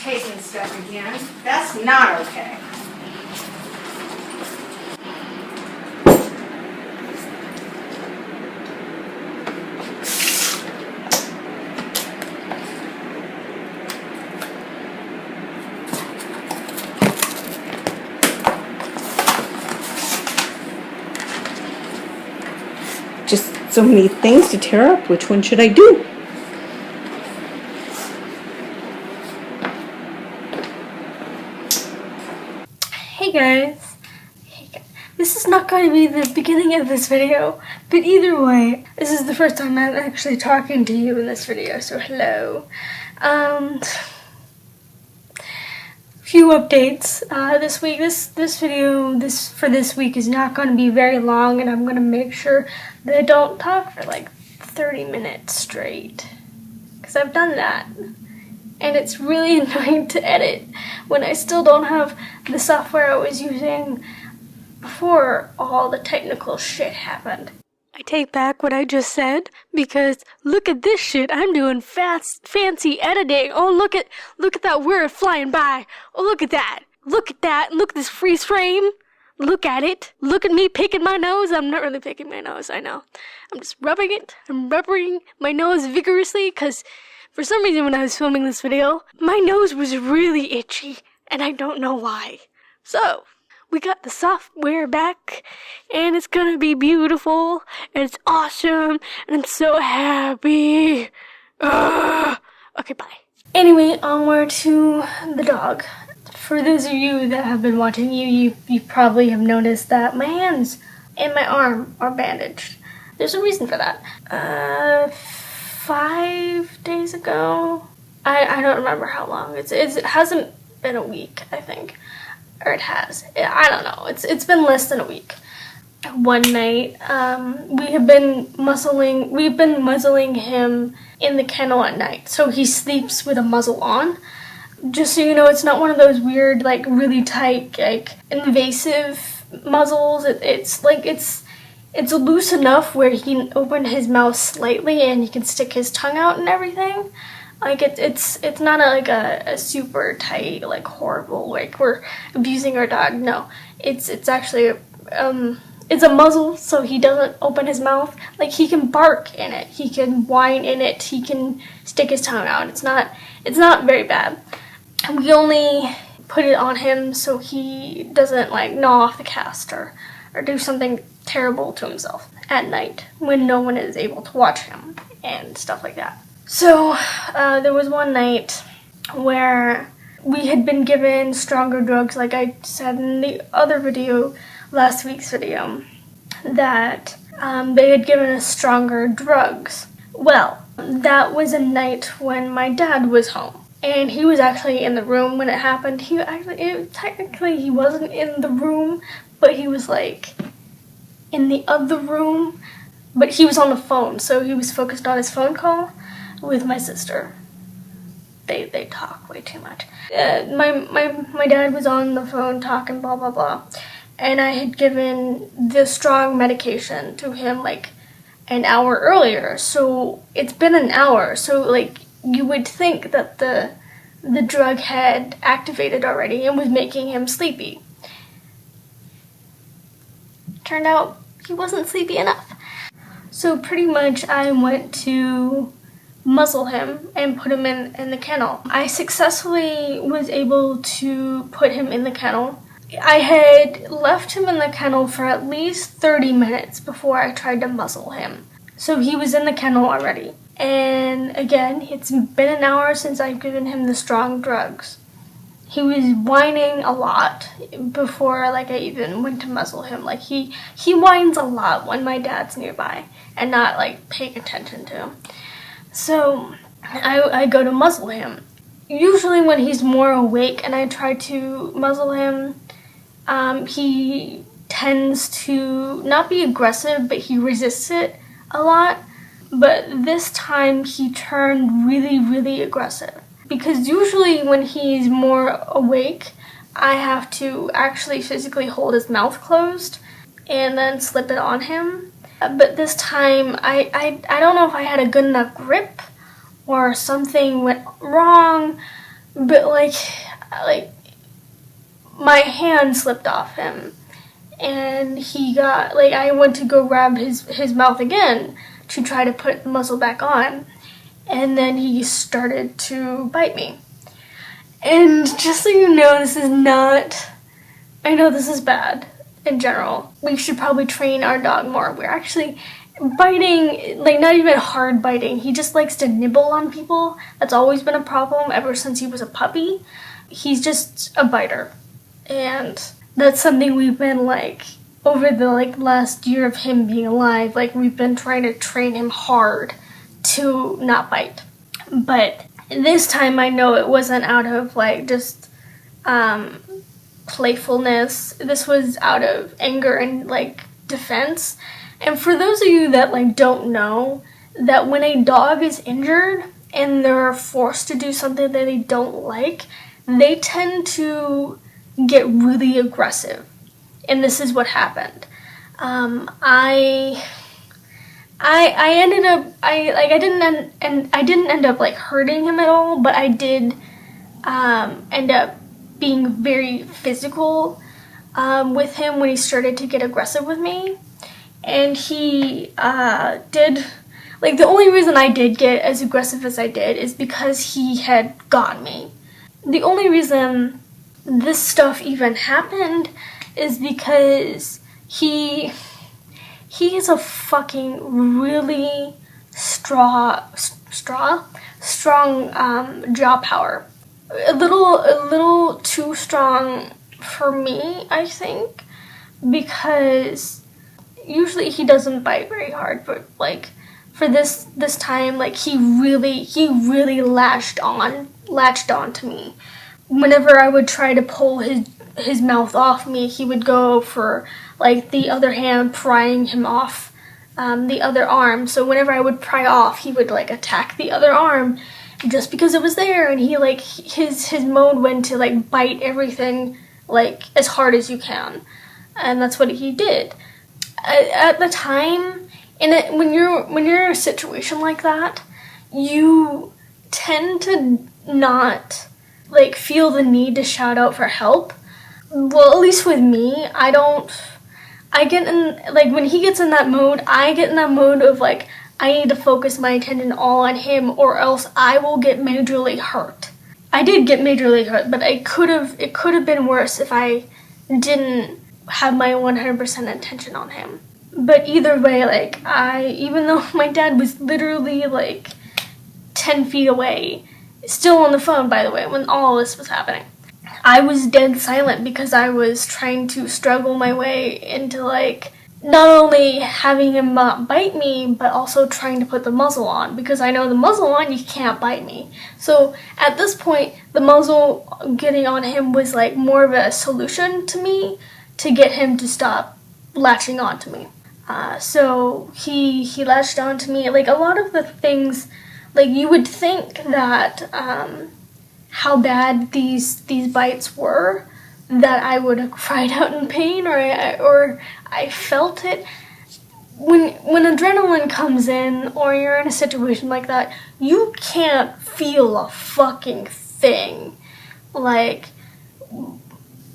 taking stuff again. That's not okay. Just so many things to tear up. Which one should I do? Hey guys. This is not going to be the beginning of this video, but either way, this is the first time I'm actually talking to you in this video, so hello. Few updates this week. This video for this week is not going to be very long, and I'm going to make sure that I don't talk for like 30 minutes straight, because I've done that. And it's really annoying to edit when I still don't have the software I was using before all the technical shit happened. I take back what I just said, because look at this shit. I'm doing fancy editing. Oh, look at that word flying by. Oh, look at that. Look at that. Look at this freeze frame. Look at it. Look at me picking my nose. I'm not really picking my nose, I know. I'm just rubbing it. I'm rubbing my nose vigorously, because for some reason when I was filming this video, my nose was really itchy, and I don't know why. So, we got the software back, and it's gonna be beautiful, and it's awesome, and I'm so happy. Okay, bye. Anyway, onward to the dog. For those of you that have been watching, you probably have noticed that my hands and my arm are bandaged. There's a reason for that. 5 days ago, I don't remember how long. It hasn't been a week, I think. Or it has. I don't know. It's been less than a week. One night, we've been muzzling him in the kennel at night. So he sleeps with a muzzle on. Just so you know, it's not one of those weird, like, really tight, like, invasive muzzles. It's loose enough where he can open his mouth slightly and he can stick his tongue out and everything. Like, it's not a super tight, like, horrible, like, we're abusing our dog. No, it's actually, it's a muzzle, so he doesn't open his mouth. Like, he can bark in it, he can whine in it, he can stick his tongue out. It's not very bad. We only put it on him so he doesn't, like, gnaw off the cast or do something terrible to himself at night when no one is able to watch him and stuff like that. So, there was one night where we had been given stronger drugs, like I said in the other video, last week's video, that they had given us stronger drugs. Well, that was a night when my dad was home, and he was actually in the room when it happened. Technically he wasn't in the room, but he was like in the other room, but he was on the phone, so he was focused on his phone call with my sister. They talk way too much. My dad was on the phone talking blah blah blah, and I had given the strong medication to him like an hour earlier. So it's been an hour. So like you would think that the drug had activated already and was making him sleepy. Turned out he wasn't sleepy enough. So pretty much I went to muzzle him and put him in the kennel. I successfully was able to put him in the kennel. I had left him in the kennel for at least 30 minutes before I tried to muzzle him. So he was in the kennel already. And again, it's been an hour since I've given him the strong drugs. He was whining a lot before like I even went to muzzle him. Like he whines a lot when my dad's nearby and not like paying attention to him. So I go to muzzle him. Usually when he's more awake and I try to muzzle him, he tends to not be aggressive, but he resists it a lot. But this time he turned really, really aggressive. Because usually when he's more awake, I have to actually physically hold his mouth closed and then slip it on him. But this time, I don't know if I had a good enough grip or something went wrong, but like my hand slipped off him, and he got, like, I went to go grab his mouth again to try to put the muzzle back on, and then he started to bite me. And just so you know, this is not, I know this is bad in general. We should probably train our dog more. We're actually biting, like, not even hard biting. He just likes to nibble on people. That's always been a problem ever since he was a puppy. He's just a biter. And that's something we've been, like, over the, like, last year of him being alive, like, we've been trying to train him hard to not bite. But this time I know it wasn't out of, like, just playfulness. This was out of anger and, like, defense. And for those of you that, like, don't know, that when a dog is injured and they're forced to do something that they don't like, they tend to get really aggressive. And this is what happened. I ended up, I didn't end up, like, hurting him at all, but I did end up being very physical with him when he started to get aggressive with me. And he did, like, the only reason I did get as aggressive as I did is because he had got me. The only reason this stuff even happened is because he is a fucking really strong jaw power. A little too strong for me, I think, because usually he doesn't bite very hard, but, like, for this time, like, he really latched on to me. Whenever I would try to pull his mouth off me, he would go for, like, the other hand, prying him off the other arm. So whenever I would pry off, he would, like, attack the other arm just because it was there, and he, like, his mode went to, like, bite everything, like, as hard as you can. And that's what he did. At the time, when you're in a situation like that, you tend to not, like, feel the need to shout out for help. Well, at least with me, I get in, like, when he gets in that mode, I get in that mode of, like, I need to focus my attention all on him, or else I will get majorly hurt. I did get majorly hurt, but it could have been worse if I didn't have my 100% attention on him. But either way, like, even though my dad was literally, like, 10 feet away, still on the phone, by the way, when all this was happening, I was dead silent because I was trying to struggle my way into, like, not only having him not bite me, but also trying to put the muzzle on, because I know the muzzle on, you can't bite me. So at this point, the muzzle getting on him was, like, more of a solution to me to get him to stop latching on to me. So he latched on to me. Like, a lot of the things, like, you would think that how bad these bites were, that I would have cried out in pain, or I felt it. When adrenaline comes in, or you're in a situation like that, you can't feel a fucking thing. Like,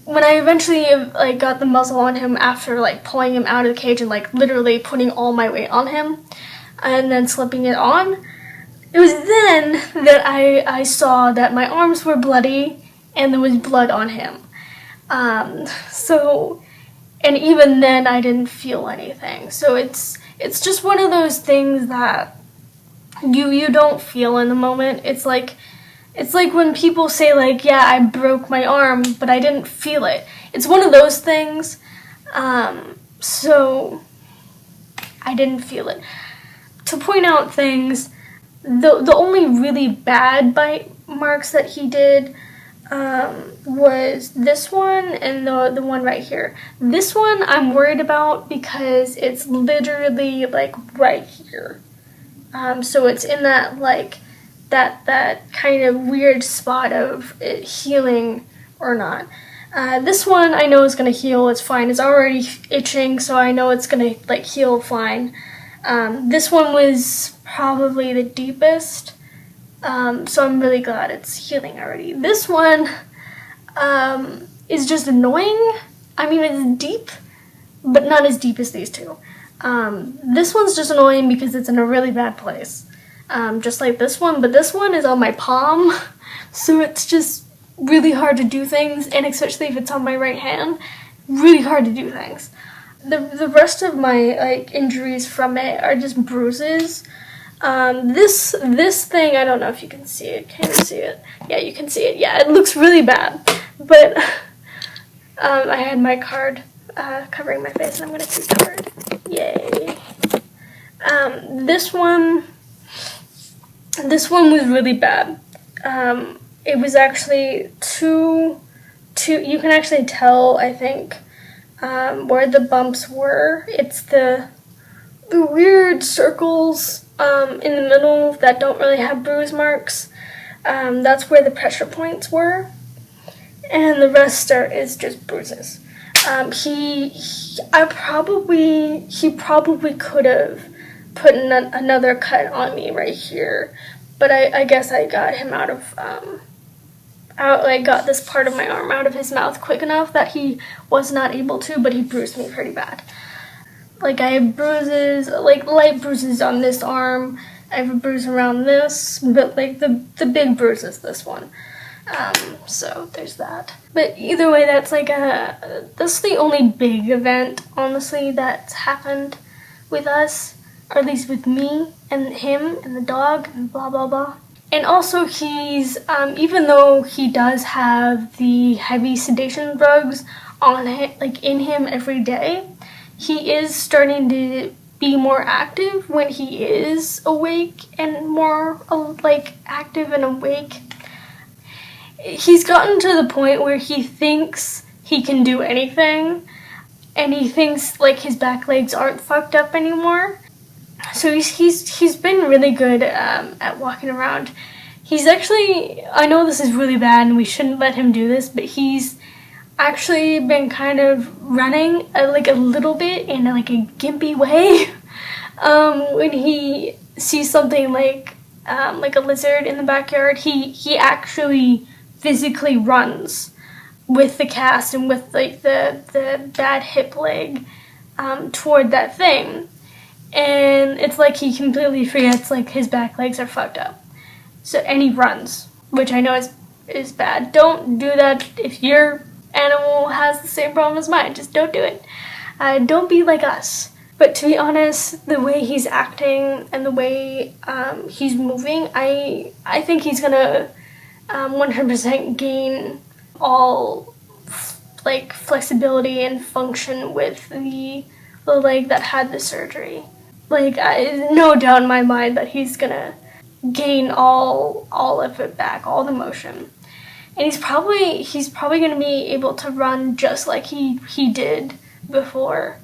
when I eventually, like, got the muzzle on him after, like, pulling him out of the cage and, like, literally putting all my weight on him, and then slipping it on, it was then that I saw that my arms were bloody and there was blood on him. So, and even then I didn't feel anything. So it's just one of those things that you don't feel in the moment. It's like when people say, like, yeah, I broke my arm, but I didn't feel it. It's one of those things. So I didn't feel it. To point out things, the only really bad bite marks that he did was this one and the one right here. This one I'm worried about because it's literally, like, right here. So it's in that, like, that kind of weird spot of it healing or not. This one I know is going to heal. It's fine. It's already itching, so I know it's going to, like, heal fine. This one was probably the deepest. So I'm really glad it's healing already. This one is just annoying. I mean, it's deep, but not as deep as these two. This one's just annoying because it's in a really bad place. Just like this one, but this one is on my palm, so it's just really hard to do things, and especially if it's on my right hand, really hard to do things. The rest of my like injuries from it are just bruises. This thing, I don't know if you can see it. Can you see it? Yeah, you can see it. Yeah, it looks really bad, but I had my card covering my face, and I'm gonna keep covered. Yay. This one was really bad. It was actually too. You can actually tell, I think, where the bumps were. It's the weird circles in the middle that don't really have bruise marks. That's where the pressure points were, and the rest is just bruises. He probably could have put another cut on me right here, but I guess I got him out of got this part of my arm out of his mouth quick enough that he was not able to, but he bruised me pretty bad. Like, I have bruises, like light bruises on this arm. I have a bruise around this, but like the big bruise is this one. So there's that. But either way, that's the only big event, honestly, that's happened with us, or at least with me and him and the dog and blah blah blah. And also, he's even though he does have the heavy sedation drugs on it, like in him every day, he is starting to be more active when he is awake and more like active and awake. He's gotten to the point where he thinks he can do anything, and he thinks like his back legs aren't fucked up anymore. So he's been really good at walking around. He's actually, I know this is really bad and we shouldn't let him do this, but he's actually been kind of running like a little bit in like a gimpy way. When he sees something like a lizard in the backyard, he actually physically runs with the cast and with like the bad hip leg toward that thing. And it's like he completely forgets like his back legs are fucked up. So, and he runs, which I know is bad. Don't do that if your animal has the same problem as mine. Just don't do it. Don't be like us. But to be honest, the way he's acting and the way he's moving, I think he's gonna 100% gain all like flexibility and function with the leg that had the surgery. Like, no doubt in my mind that he's gonna gain all of it back, all the motion. And he's probably gonna be able to run just like he did before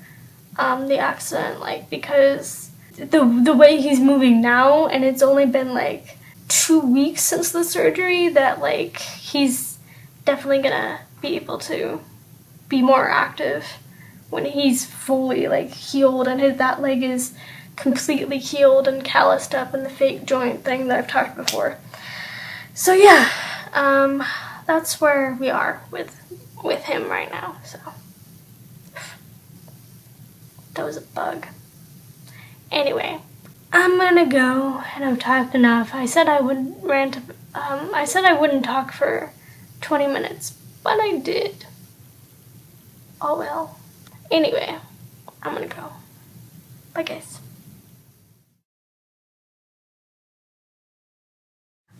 the accident, like, because the way he's moving now, and it's only been like 2 weeks since the surgery, that like he's definitely gonna be able to be more active when he's fully like healed and that leg is completely healed and calloused up in the fake joint thing that I've talked before. So yeah, that's where we are with him right now. So that was a bug. Anyway, I'm gonna go, and I've talked enough. I said I wouldn't rant. I said I wouldn't talk for 20 minutes, but I did. Oh well. Anyway, I'm gonna go. Bye, guys.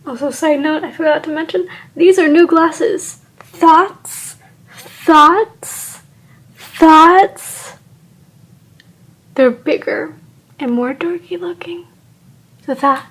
Also, side note, I forgot to mention, these are new glasses. Thoughts. They're bigger and more dorky looking. So that.